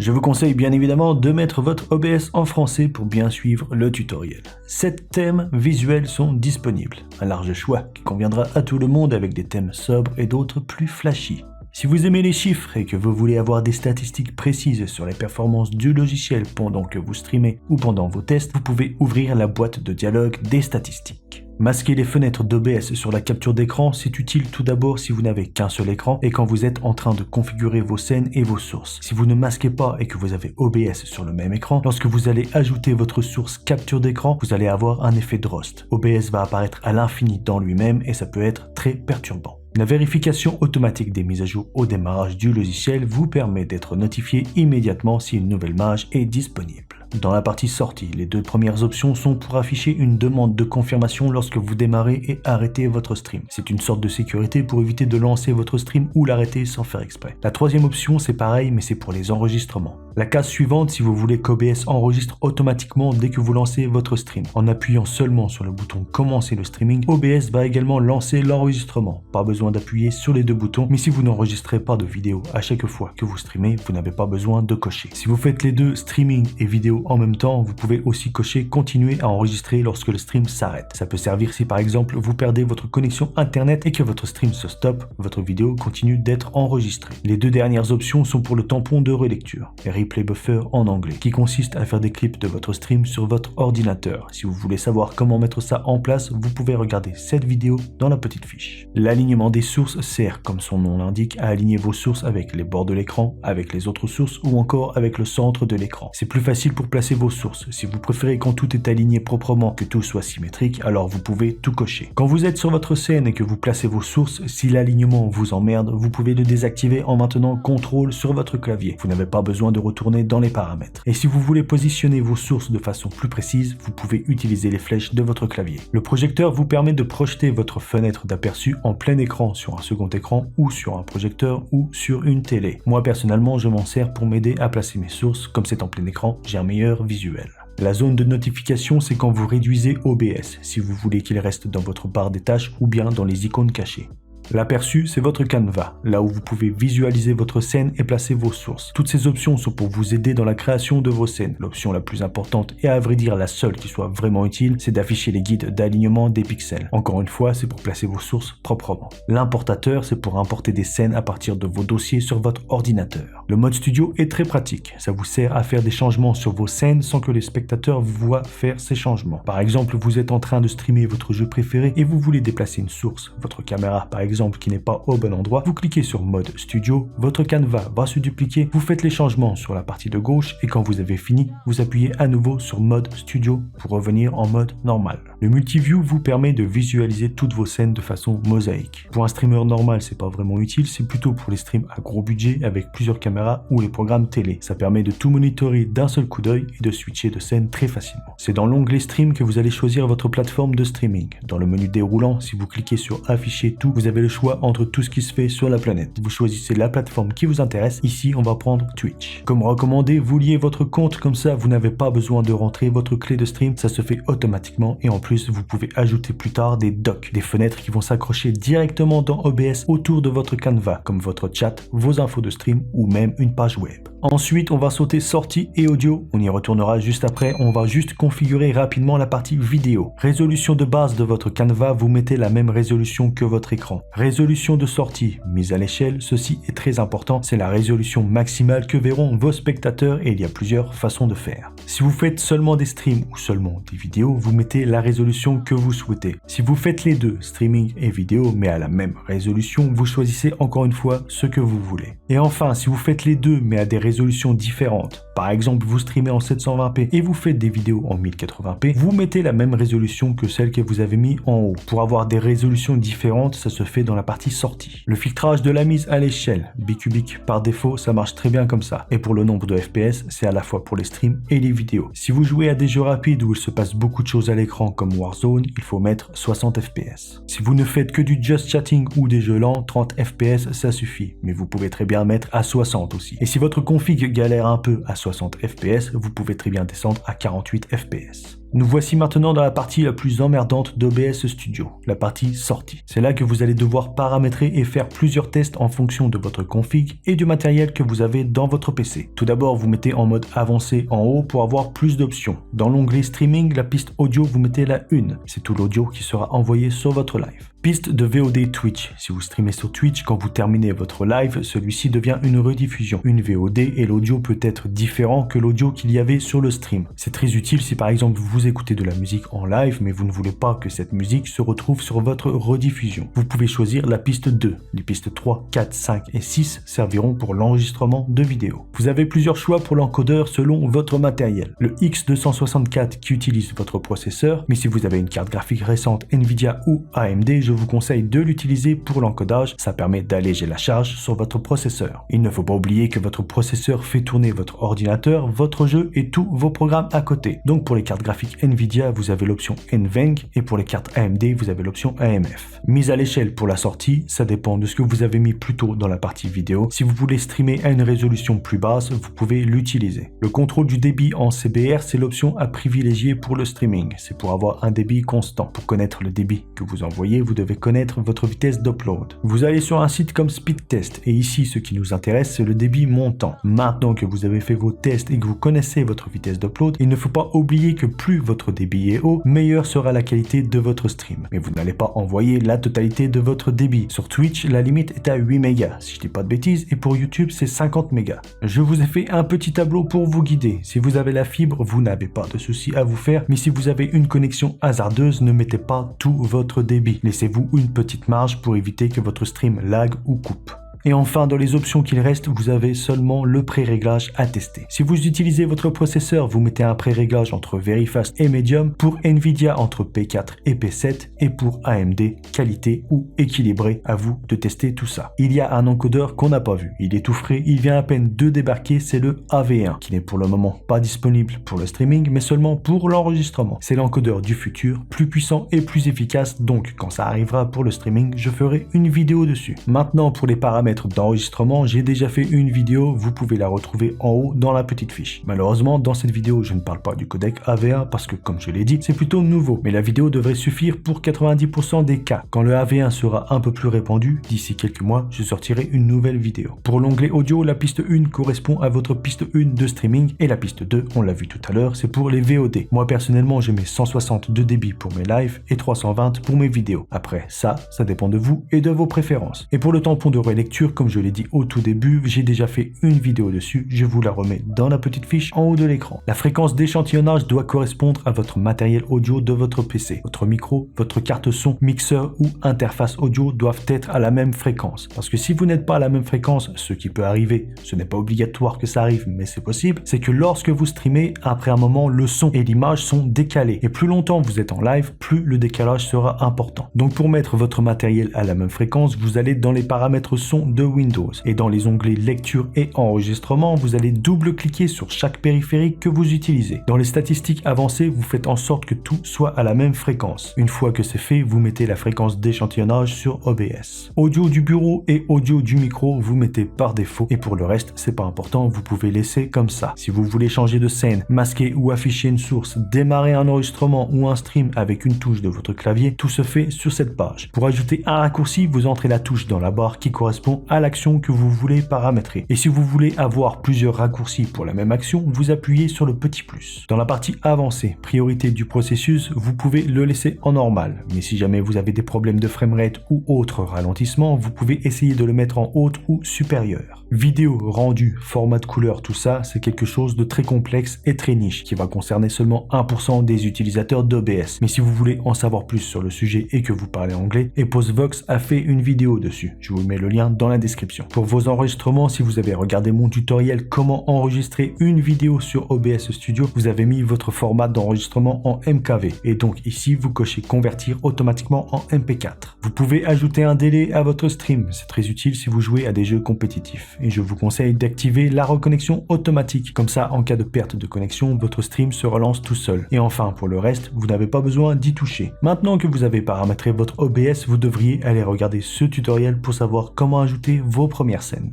Je vous conseille bien évidemment de mettre votre OBS en français pour bien suivre le tutoriel. 7 thèmes visuels sont disponibles, un large choix qui conviendra à tout le monde avec des thèmes sobres et d'autres plus flashy. Si vous aimez les chiffres et que vous voulez avoir des statistiques précises sur les performances du logiciel pendant que vous streamez ou pendant vos tests, vous pouvez ouvrir la boîte de dialogue des statistiques. Masquer les fenêtres d'OBS sur la capture d'écran, c'est utile tout d'abord si vous n'avez qu'un seul écran et quand vous êtes en train de configurer vos scènes et vos sources. Si vous ne masquez pas et que vous avez OBS sur le même écran, lorsque vous allez ajouter votre source capture d'écran, vous allez avoir un effet Drost. OBS va apparaître à l'infini dans lui-même et ça peut être très perturbant. La vérification automatique des mises à jour au démarrage du logiciel vous permet d'être notifié immédiatement si une nouvelle mage est disponible. Dans la partie sortie, les 2 premières options sont pour afficher une demande de confirmation lorsque vous démarrez et arrêtez votre stream. C'est une sorte de sécurité pour éviter de lancer votre stream ou l'arrêter sans faire exprès. La 3e option, c'est pareil, mais c'est pour les enregistrements. La case suivante, si vous voulez qu'OBS enregistre automatiquement dès que vous lancez votre stream. En appuyant seulement sur le bouton commencer le streaming, OBS va également lancer l'enregistrement. Pas besoin d'appuyer sur les 2 boutons, mais si vous n'enregistrez pas de vidéo à chaque fois que vous streamez, vous n'avez pas besoin de cocher. Si vous faites les 2 streaming et vidéo en même temps, vous pouvez aussi cocher continuer à enregistrer lorsque le stream s'arrête. Ça peut servir si par exemple vous perdez votre connexion internet et que votre stream se stoppe, votre vidéo continue d'être enregistrée. Les 2 dernières options sont pour le tampon de relecture, Replay Buffer en anglais, qui consiste à faire des clips de votre stream sur votre ordinateur. Si vous voulez savoir comment mettre ça en place, vous pouvez regarder cette vidéo dans la petite fiche. L'alignement des sources sert, comme son nom l'indique, à aligner vos sources avec les bords de l'écran, avec les autres sources ou encore avec le centre de l'écran. C'est plus facile pour placer vos sources. Si vous préférez quand tout est aligné proprement, que tout soit symétrique, alors vous pouvez tout cocher. Quand vous êtes sur votre scène et que vous placez vos sources, si l'alignement vous emmerde, vous pouvez le désactiver en maintenant CTRL sur votre clavier. Vous n'avez pas besoin de retourner dans les paramètres. Et si vous voulez positionner vos sources de façon plus précise, vous pouvez utiliser les flèches de votre clavier. Le projecteur vous permet de projeter votre fenêtre d'aperçu en plein écran sur un second écran ou sur un projecteur ou sur une télé. Moi personnellement, je m'en sers pour m'aider à placer mes sources. Comme c'est en plein écran, j'ai un meilleur visuel. La zone de notification, c'est quand vous réduisez OBS, si vous voulez qu'il reste dans votre barre des tâches ou bien dans les icônes cachées. L'aperçu, c'est votre canevas, là où vous pouvez visualiser votre scène et placer vos sources. Toutes ces options sont pour vous aider dans la création de vos scènes. L'option la plus importante et à vrai dire la seule qui soit vraiment utile, c'est d'afficher les guides d'alignement des pixels. Encore une fois, c'est pour placer vos sources proprement. L'importateur, c'est pour importer des scènes à partir de vos dossiers sur votre ordinateur. Le mode studio est très pratique. Ça vous sert à faire des changements sur vos scènes sans que les spectateurs vous voient faire ces changements. Par exemple, vous êtes en train de streamer votre jeu préféré et vous voulez déplacer une source, votre caméra par exemple, qui n'est pas au bon endroit, vous cliquez sur mode studio, votre canevas va se dupliquer, vous faites les changements sur la partie de gauche et quand vous avez fini, vous appuyez à nouveau sur mode studio pour revenir en mode normal. Le multiview vous permet de visualiser toutes vos scènes de façon mosaïque. Pour un streamer normal, c'est pas vraiment utile, c'est plutôt pour les streams à gros budget avec plusieurs caméras ou les programmes télé. Ça permet de tout monitorer d'un seul coup d'œil et de switcher de scène très facilement. C'est dans l'onglet stream que vous allez choisir votre plateforme de streaming. Dans le menu déroulant, si vous cliquez sur afficher tout, vous avez le choix entre tout ce qui se fait sur la planète. Vous choisissez la plateforme qui vous intéresse. Ici, on va prendre Twitch. Comme recommandé, vous liez votre compte, comme ça, vous n'avez pas besoin de rentrer votre clé de stream. Ça se fait automatiquement et en plus, vous pouvez ajouter plus tard des docks, des fenêtres qui vont s'accrocher directement dans OBS autour de votre canevas, comme votre chat, vos infos de stream ou même une page web. Ensuite, on va sauter sortie et audio. On y retournera juste après. On va juste configurer rapidement la partie vidéo. Résolution de base de votre canevas, vous mettez la même résolution que votre écran. Résolution de sortie, mise à l'échelle, ceci est très important. C'est la résolution maximale que verront vos spectateurs et il y a plusieurs façons de faire. Si vous faites seulement des streams ou seulement des vidéos, vous mettez la résolution que vous souhaitez. Si vous faites les deux, streaming et vidéo, mais à la même résolution, vous choisissez encore une fois ce que vous voulez. Et enfin, si vous faites les deux, mais à des résolutions différentes, par exemple vous streamez en 720p et vous faites des vidéos en 1080p, vous mettez la même résolution que celle que vous avez mis en haut. Pour avoir des résolutions différentes, ça se fait dans la partie sortie. Le filtrage de la mise à l'échelle, bicubique par défaut, ça marche très bien comme ça. Et pour le nombre de FPS, c'est à la fois pour les streams et les vidéos. Si vous jouez à des jeux rapides où il se passe beaucoup de choses à l'écran comme Warzone, il faut mettre 60 FPS. Si vous ne faites que du just chatting ou des jeux lents, 30 FPS ça suffit, mais vous pouvez très bien mettre à 60 aussi. Et si votre config galère un peu à 60 FPS, vous pouvez très bien descendre à 48 FPS. Nous voici maintenant dans la partie la plus emmerdante d'OBS Studio, la partie sortie. C'est là que vous allez devoir paramétrer et faire plusieurs tests en fonction de votre config et du matériel que vous avez dans votre PC. Tout d'abord, vous mettez en mode avancé en haut pour avoir plus d'options. Dans l'onglet streaming, la piste audio, vous mettez la 1. C'est tout l'audio qui sera envoyé sur votre live. Piste de VOD Twitch. Si vous streamez sur Twitch, quand vous terminez votre live, celui-ci devient une rediffusion. Une VOD et l'audio peut être différent que l'audio qu'il y avait sur le stream. C'est très utile si par exemple vous écoutez de la musique en live mais vous ne voulez pas que cette musique se retrouve sur votre rediffusion. Vous pouvez choisir la piste 2. Les pistes 3, 4, 5 et 6 serviront pour l'enregistrement de vidéos. Vous avez plusieurs choix pour l'encodeur selon votre matériel. Le X264 qui utilise votre processeur, mais si vous avez une carte graphique récente Nvidia ou AMD, je vous conseille de l'utiliser pour l'encodage, ça permet d'alléger la charge sur votre processeur. Il ne faut pas oublier que votre processeur fait tourner votre ordinateur, votre jeu et tous vos programmes à côté. Donc pour les cartes graphiques Nvidia, vous avez l'option NVENC et pour les cartes AMD, vous avez l'option AMF. Mise à l'échelle pour la sortie, ça dépend de ce que vous avez mis plus tôt dans la partie vidéo. Si vous voulez streamer à une résolution plus basse, vous pouvez l'utiliser. Le contrôle du débit en CBR, c'est l'option à privilégier pour le streaming. C'est pour avoir un débit constant. Pour connaître le débit que vous envoyez, vous devez connaître votre vitesse d'upload. Vous allez sur un site comme Speedtest et ici ce qui nous intéresse c'est le débit montant. Maintenant que vous avez fait vos tests et que vous connaissez votre vitesse d'upload, il ne faut pas oublier que plus votre débit est haut, meilleure sera la qualité de votre stream. Mais vous n'allez pas envoyer la totalité de votre débit. Sur Twitch, la limite est à 8 mégas, si je dis pas de bêtises, et pour YouTube c'est 50 mégas. Je vous ai fait un petit tableau pour vous guider. Si vous avez la fibre, vous n'avez pas de souci à vous faire, mais si vous avez une connexion hasardeuse, ne mettez pas tout votre débit. Laissez-vous une petite marge pour éviter que votre stream lag ou coupe. Et enfin, dans les options qu'il reste, vous avez seulement le pré-réglage à tester. Si vous utilisez votre processeur, vous mettez un pré-réglage entre Very Fast et Medium, pour Nvidia entre P4 et P7, et pour AMD, qualité ou équilibré. À vous de tester tout ça. Il y a un encodeur qu'on n'a pas vu. Il est tout frais, il vient à peine de débarquer, c'est le AV1, qui n'est pour le moment pas disponible pour le streaming, mais seulement pour l'enregistrement. C'est l'encodeur du futur, plus puissant et plus efficace, donc quand ça arrivera pour le streaming, je ferai une vidéo dessus. Maintenant, pour les paramètres d'enregistrement, j'ai déjà fait une vidéo, vous pouvez la retrouver en haut dans la petite fiche. Malheureusement, dans cette vidéo, je ne parle pas du codec AV1 parce que, comme je l'ai dit, c'est plutôt nouveau, mais la vidéo devrait suffire pour 90% des cas. Quand le AV1 sera un peu plus répandu, d'ici quelques mois, je sortirai une nouvelle vidéo. Pour l'onglet audio, la piste 1 correspond à votre piste 1 de streaming et la piste 2, on l'a vu tout à l'heure, c'est pour les VOD. Moi, personnellement, je mets 160 de débit pour mes lives et 320 pour mes vidéos. Après, ça dépend de vous et de vos préférences. Et pour le tampon de relecture, comme je l'ai dit au tout début, j'ai déjà fait une vidéo dessus, je vous la remets dans la petite fiche en haut de l'écran. La fréquence d'échantillonnage doit correspondre à votre matériel audio de votre PC. Votre micro, votre carte son, mixeur ou interface audio doivent être à la même fréquence. Parce que si vous n'êtes pas à la même fréquence, ce qui peut arriver, ce n'est pas obligatoire que ça arrive, mais c'est possible, c'est que lorsque vous streamez, après un moment, le son et l'image sont décalés. Et plus longtemps vous êtes en live, plus le décalage sera important. Donc pour mettre votre matériel à la même fréquence, vous allez dans les paramètres son de Windows. Et dans les onglets lecture et enregistrement, vous allez double-cliquer sur chaque périphérique que vous utilisez. Dans les statistiques avancées, vous faites en sorte que tout soit à la même fréquence. Une fois que c'est fait, vous mettez la fréquence d'échantillonnage sur OBS. Audio du bureau et audio du micro, vous mettez par défaut. Et pour le reste, c'est pas important, vous pouvez laisser comme ça. Si vous voulez changer de scène, masquer ou afficher une source, démarrer un enregistrement ou un stream avec une touche de votre clavier, tout se fait sur cette page. Pour ajouter un raccourci, vous entrez la touche dans la barre qui correspond à l'action que vous voulez paramétrer. Et si vous voulez avoir plusieurs raccourcis pour la même action, vous appuyez sur le petit plus. Dans la partie avancée, priorité du processus, vous pouvez le laisser en normal. Mais si jamais vous avez des problèmes de framerate ou autre ralentissement, vous pouvez essayer de le mettre en haute ou supérieure. Vidéo, rendu, format de couleur, tout ça, c'est quelque chose de très complexe et très niche qui va concerner seulement 1% des utilisateurs d'OBS. Mais si vous voulez en savoir plus sur le sujet et que vous parlez anglais, EposVox a fait une vidéo dessus. Je vous mets le lien dans la description. Pour vos enregistrements, si vous avez regardé mon tutoriel comment enregistrer une vidéo sur OBS Studio, vous avez mis votre format d'enregistrement en MKV. Et donc ici, vous cochez convertir automatiquement en MP4. Vous pouvez ajouter un délai à votre stream. C'est très utile si vous jouez à des jeux compétitifs. Et je vous conseille d'activer la reconnexion automatique. Comme ça, en cas de perte de connexion, votre stream se relance tout seul. Et enfin, pour le reste, vous n'avez pas besoin d'y toucher. Maintenant que vous avez paramétré votre OBS, vous devriez aller regarder ce tutoriel pour savoir comment ajouter vos premières scènes.